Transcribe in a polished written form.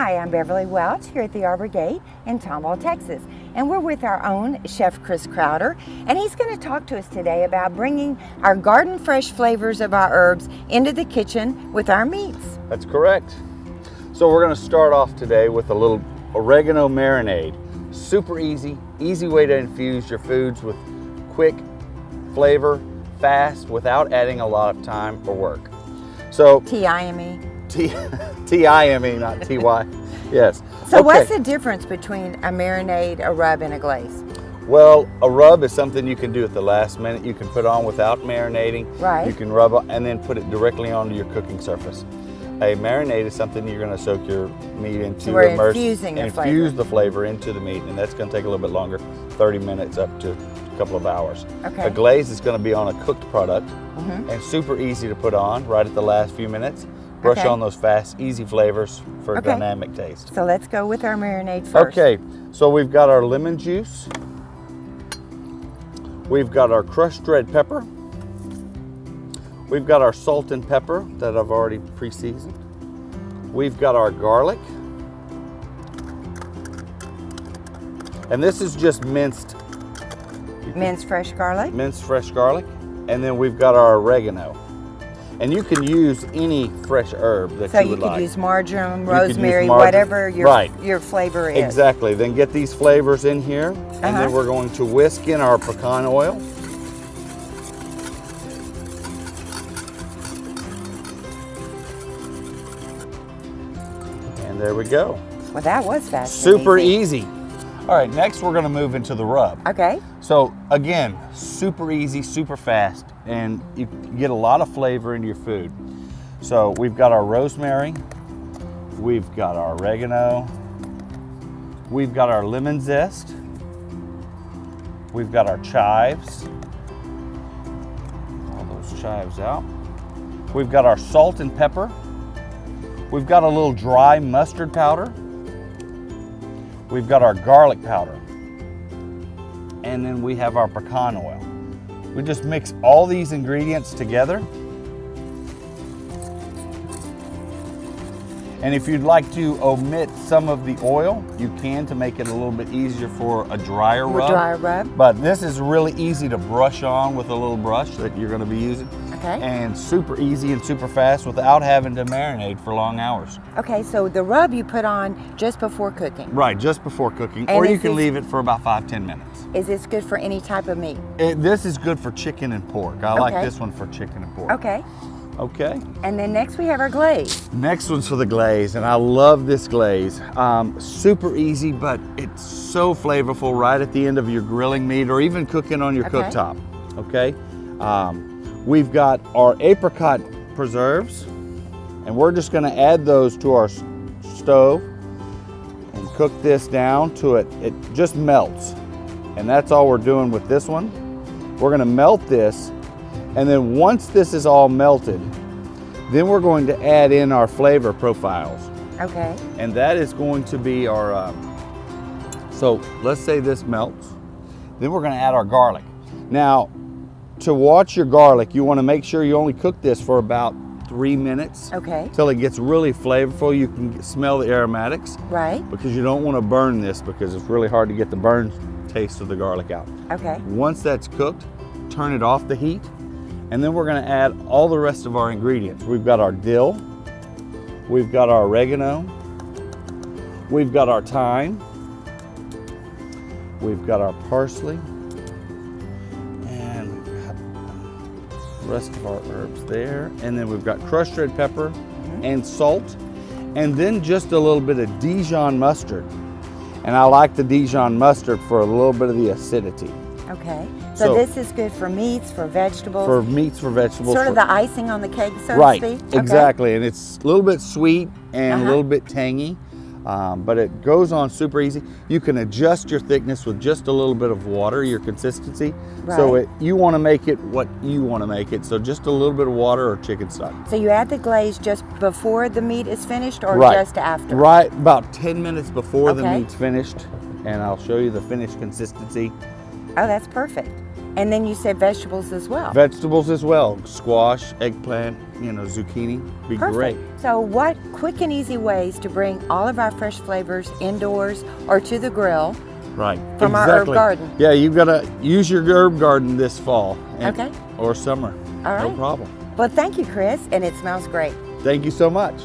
Hi, I'm Beverly Welch here at the Arbor Gate in Tomball, Texas. And we're with our own Chef Chris Crowder, and he's going to talk to us today about bringing our garden fresh flavors of our herbs into the kitchen with our meats. That's correct. So we're going to start off today with a little oregano marinade. Super easy way to infuse your foods with quick flavor, fast, without adding a lot of time or work. So T-I-M-E. T-I-M-E, not T-Y. Yes. So what's the difference between a marinade, a rub, and a glaze? Well, a rub is something you can do at the last minute. You can put on without marinating. Right. You can rub and then put it directly onto your cooking surface. A marinade is something you're going to soak your meat into, so we're infusing the flavor into the meat, and that's going to take a little bit longer, 30 minutes up to a couple of hours. Okay. A glaze is going to be on a cooked product and super easy to put on right at the last few minutes. Brush on those fast, easy flavors for a dynamic taste. So let's go with our marinade first. Okay, so we've got our lemon juice. We've got our crushed red pepper. We've got our salt and pepper that I've already pre-seasoned. We've got our garlic. And this is just minced. Minced fresh garlic? Minced fresh garlic. And then we've got our oregano. And you can use any fresh herb that you would like. So you could use marjoram, rosemary, whatever your flavor is. Exactly. Then get these flavors in here, and then we're going to whisk in our pecan oil. And there we go. Well, that was fast. Super easy. All right, next we're going to move into the rub. Okay. So again, super easy, super fast, and you get a lot of flavor into your food. So we've got our rosemary, we've got our oregano, we've got our lemon zest, we've got our chives, all those chives out. We've got our salt and pepper. We've got a little dry mustard powder. We've got our garlic powder. And then we have our pecan oil. We just mix all these ingredients together. And if you'd like to omit some of the oil, you can, to make it a little bit easier for a drier rub. Drier rub. But this is really easy to brush on with a little brush that you're going to be using. Okay. And super easy and super fast without having to marinate for long hours. Okay, so the rub you put on just before cooking. Right, just before cooking. And or you can leave it for about 5-10 minutes. Is this good for any type of meat? This is good for chicken and pork. I like this one for chicken and pork. Okay. Okay. And then next we have our glaze. Next one's for the glaze, and I love this glaze. Super easy, but it's so flavorful right at the end of your grilling meat or even cooking on your cooktop. Okay. We've got our apricot preserves, and we're just going to add those to our stove and cook this down to it just melts. And that's all we're doing with this one. We're going to melt this, and then once this is all melted, then we're going to add in our flavor profiles. Okay. And that is going to be our, so let's say this melts, then we're going to add our garlic. Now, to watch your garlic, you want to make sure you only cook this for about 3 minutes. Okay. Till it gets really flavorful. You can smell the aromatics. Right. Because you don't want to burn this, because it's really hard to get the burn taste of the garlic out. Okay. Once that's cooked, turn it off the heat, and then we're going to add all the rest of our ingredients. We've got our dill, we've got our oregano, we've got our thyme, we've got our parsley, and we've got the rest of our herbs there, and then we've got crushed red pepper and salt, and then just a little bit of Dijon mustard. And I like the Dijon mustard for a little bit of the acidity. Okay. So this is good for meats, for vegetables? For meats, for vegetables. Sort of the icing on the cake, so to speak? Right, exactly. And it's a little bit sweet and a little bit tangy, but it goes on super easy. You can adjust your thickness with just a little bit of water, your consistency. Right. So you want to make it what you want to make it. So just a little bit of water or chicken stock. So you add the glaze just before the meat is finished or just after? Right, about 10 minutes before the meat's finished. And I'll show you the finished consistency. Oh, that's perfect. And then you said vegetables as well. Vegetables as well. Squash, eggplant, zucchini. Be Perfect. great. So what quick and easy ways to bring all of our fresh flavors indoors or to the grill Right. from our herb garden? Yeah, you've got to use your herb garden this fall. Okay. Or summer. All right. No problem. Well, thank you, Chris, and it smells great. Thank you so much.